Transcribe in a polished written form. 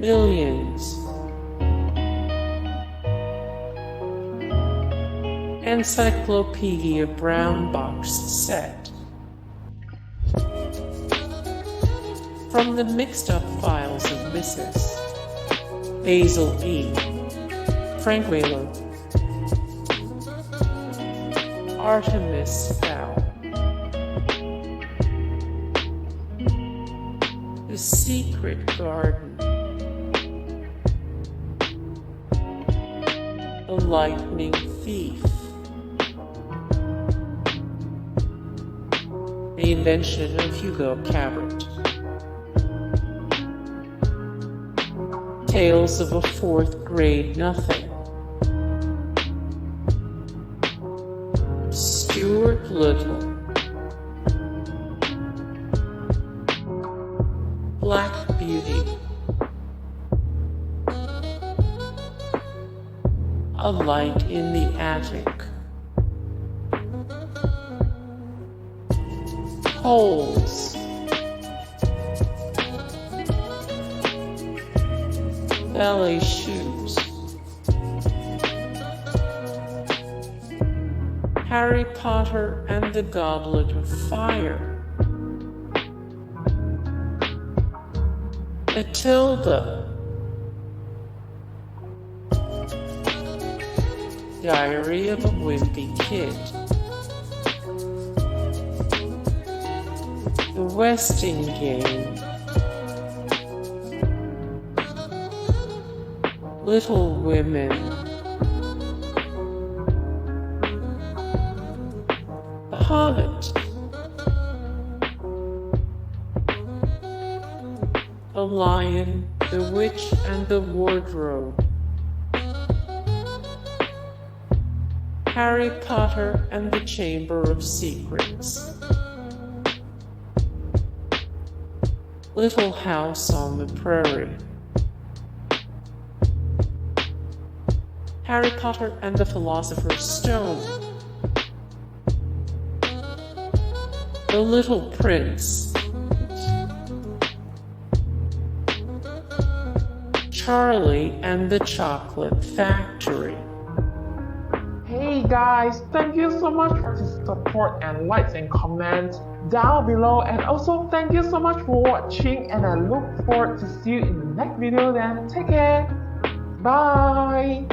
Millions. Encyclopedia Brown Box Set. From the mixed-up files of Mrs. Basil E. Frankweiler, Artemis Fowl. The Secret Garden. The Lightning Thief. The Invention of Hugo Cabret. Tales of a Fourth Grade Nothing. Stuart Little. Black Beauty. A Light in the Attic. Holes. Ballet Shoes. Harry Potter and the Goblet of Fire. Matilda. Diary of a Wimpy Kid. The Westing Game. Little Women. The Hobbit. The Lion, the Witch, and the Wardrobe. Harry Potter and the Chamber of Secrets. Little House on the Prairie. Harry Potter and the Philosopher's Stone. The Little Prince. Charlie and the Chocolate Factory. Hey guys, thank you so much for the support and likes and comments down below, and also thank you so much for watching, and I look forward to see you in the next video. Then take care, bye.